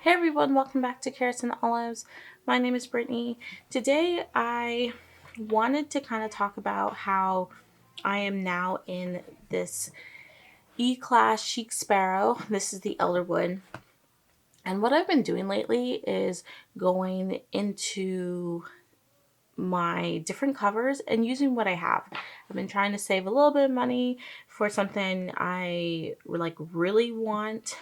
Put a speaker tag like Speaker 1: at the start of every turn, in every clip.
Speaker 1: Hey everyone, welcome back to Carrots and Olives. My name is Brittany. Today I wanted to kind of talk about how I am now in this E-class Chic Sparrow. This is the Elderwood. And what I've been doing lately is going into my different covers and using what I have. I've been trying to save a little bit of money for something I really want.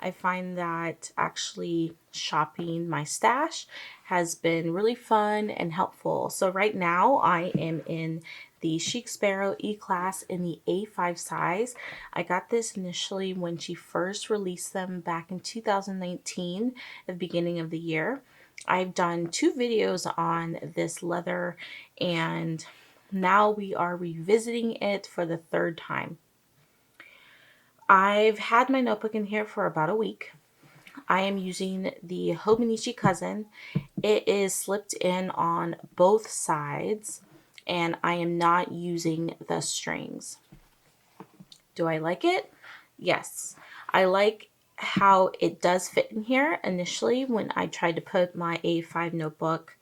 Speaker 1: I find that actually shopping my stash has been really fun and helpful. So right now I am in the Chic Sparrow E-Class in the A5 size. I got this initially when she first released them back in 2019, at the beginning of the year. I've done 2 videos on this leather and now we are revisiting it for the 3rd time. I've had my notebook in here for about a week. I am using the Hobonichi Cousin. It is slipped in on both sides and I am not using the strings. Do I like it? Yes. I like how it does fit in here initially when I tried to put my A5 notebook,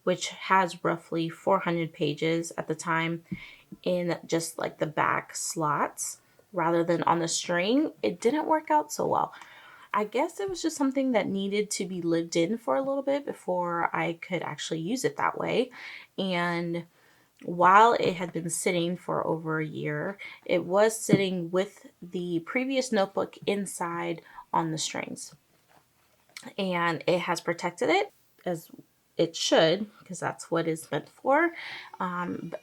Speaker 1: which has roughly 400 pages at the time, in just like the back slots rather than on the string. It didn't work out so well. I guess it was just something that needed to be lived in for a little bit before I could actually use it that way. And while it had been sitting for over a year, it was sitting with the previous notebook inside on the strings. And it has protected it as it should, because that's what it's meant for. And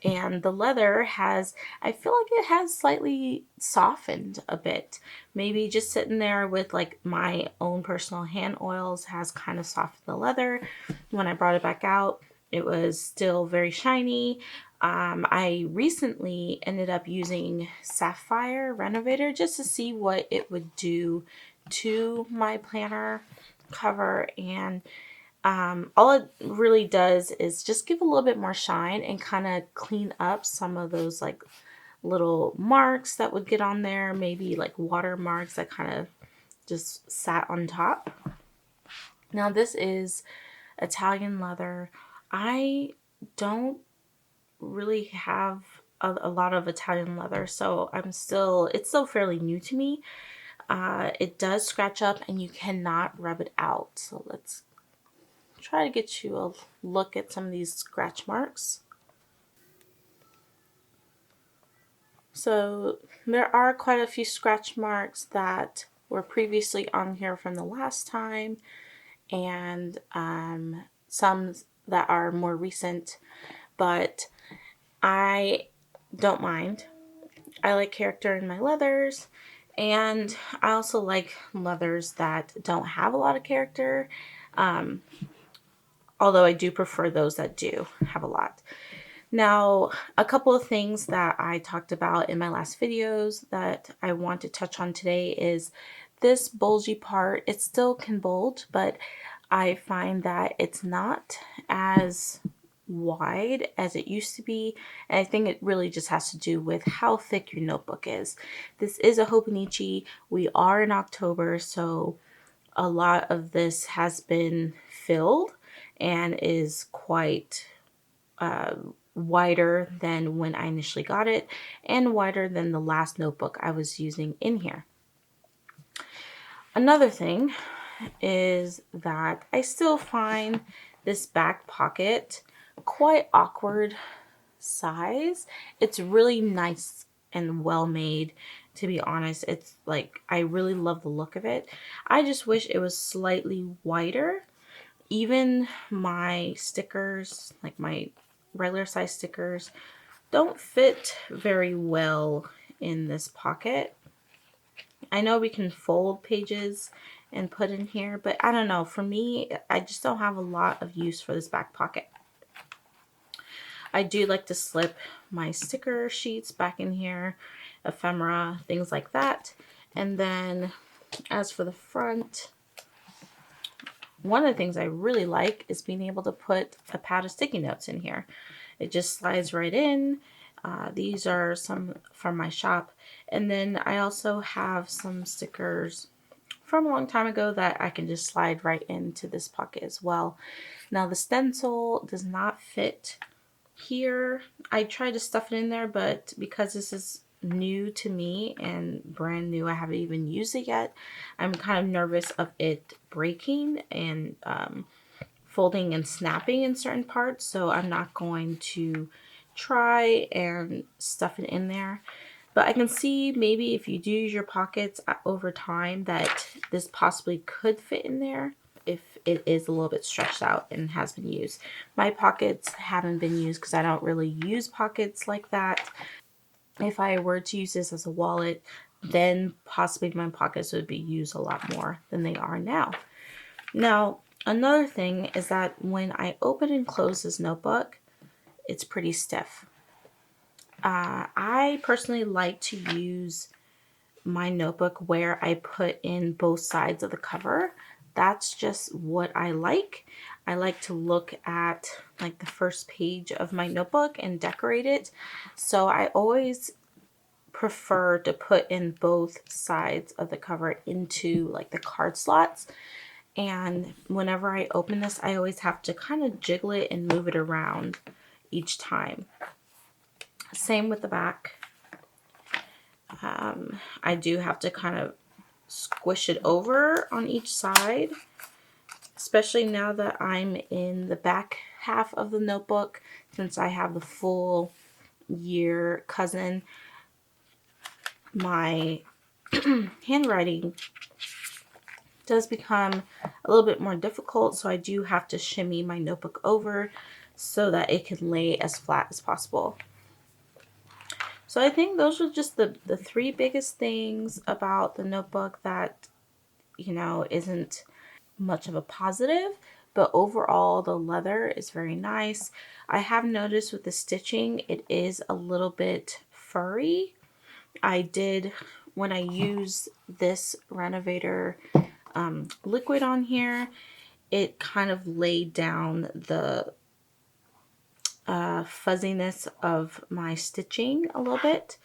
Speaker 1: the leather has, I feel like it has slightly softened a bit. Maybe just sitting there with like my own personal hand oils has kind of softened the leather. When I brought it back out, it was still very shiny. I recently ended up using Sapphire Renovator just to see what it would do to my planner cover, and all it really does is just give a little bit more shine and kind of clean up some of those like little marks that would get on there, maybe like water marks that kind of just sat on top. Now this is Italian leather. I don't really have a lot of Italian leather, so it's still fairly new to me. It does scratch up and you cannot rub it out. So let's try to get you a look at some of these scratch marks. So there are quite a few scratch marks that were previously on here from the last time, and some that are more recent, but I don't mind. I like character in my leathers, and I also like leathers that don't have a lot of character, although I do prefer those that do have a lot. Now, a couple of things that I talked about in my last videos that I want to touch on today is this bulgy part. It still can bulge, but I find that it's not as wide as it used to be, and I think it really just has to do with how thick your notebook is. This is a Hobonichi. We are in October, so a lot of this has been filled and is quite wider than when I initially got it, and wider than the last notebook I was using in here. Another thing is that I still find this back pocket quite awkward size. It's really nice and well made, to be honest. It's like, I really love the look of it. I just wish it was slightly wider. Even my stickers, like my regular size stickers, don't fit very well in this pocket. I know we can fold pages and put in here, but I don't know. For me, I just don't have a lot of use for this back pocket. I do like to slip my sticker sheets back in here, ephemera, things like that. And then as for the front, one of the things I really like is being able to put a pad of sticky notes in here. It just slides right in. These are some from my shop. And then I also have some stickers from a long time ago that I can just slide right into this pocket as well. Now the stencil does not fit here. I tried to stuff it in there, but because this is new to me and brand new, I haven't even used it yet, I'm kind of nervous of it breaking and folding and snapping in certain parts, so I'm not going to try and stuff it in there. But I can see maybe if you do use your pockets over time that this possibly could fit in there if it is a little bit stretched out and has been used. My pockets haven't been used because I don't really use pockets like that. If I were to use this as a wallet, then possibly my pockets would be used a lot more than they are now. Now, another thing is that when I open and close this notebook, it's pretty stiff. I personally like to use my notebook where I put in both sides of the cover. That's just what I like. I like to look at like the first page of my notebook and decorate it. So I always prefer to put in both sides of the cover into like the card slots. And whenever I open this, I always have to kind of jiggle it and move it around each time. Same with the back. I do have to kind of squish it over on each side, especially now that I'm in the back half of the notebook, since I have the full year cousin. My handwriting does become a little bit more difficult, so I do have to shimmy my notebook over so that it can lay as flat as possible. So I think those are just the three biggest things about the notebook that, isn't much of a positive, but overall the leather is very nice. I have noticed with the stitching, it is a little bit furry. I did, when I use this Renovator liquid on here, it kind of laid down the fuzziness of my stitching a little bit.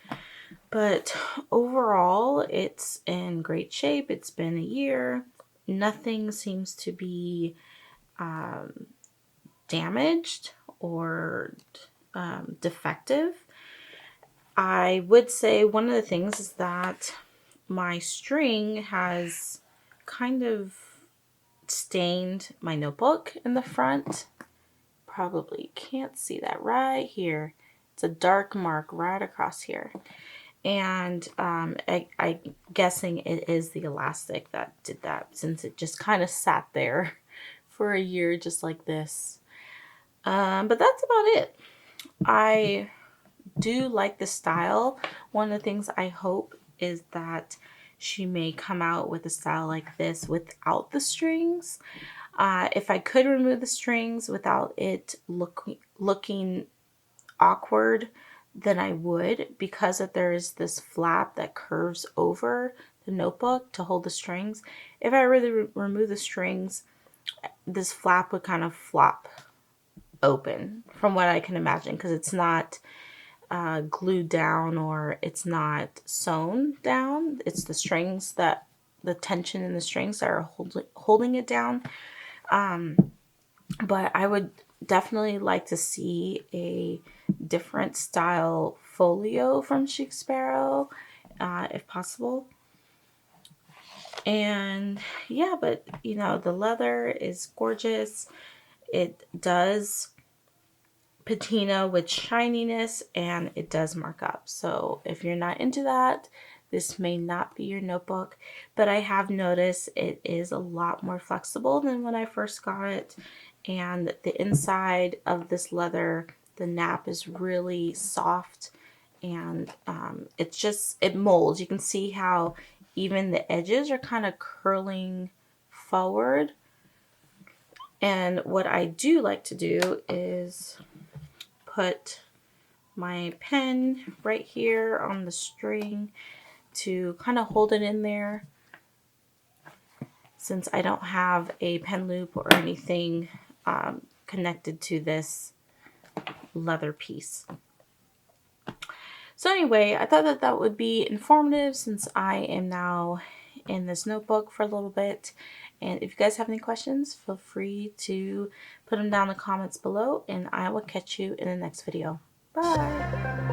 Speaker 1: But overall, it's in great shape. It's been a year. Nothing seems to be damaged or defective. I would say one of the things is that my string has kind of stained my notebook in the front. Probably can't see that right here. It's a dark mark right across here. And I'm guessing it is the elastic that did that, since it just kind of sat there for a year just like this. But that's about it. I do like the style. One of the things I hope is that she may come out with a style like this without the strings. If I could remove the strings without it looking awkward, then I would, because that there is this flap that curves over the notebook to hold the strings. If I really remove the strings, this flap would kind of flop open from what I can imagine, because it's not glued down or it's not sewn down. It's the strings that the tension in the strings that are holding it down. But I would definitely like to see a different style folio from Chic Sparrow, if possible. And yeah, but the leather is gorgeous. It does patina with shininess, and it does mark up. So if you're not into that, this may not be your notebook. But I have noticed it is a lot more flexible than when I first got it. And the inside of this leather, the nap is really soft, and it molds. You can see how even the edges are kind of curling forward. And what I do like to do is put my pen right here on the string to kind of hold it in there, since I don't have a pen loop or anything connected to this leather piece. So anyway, I thought that would be informative, since I am now in this notebook for a little bit. And if you guys have any questions, feel free to put them down in the comments below, and I will catch you in the next video. Bye!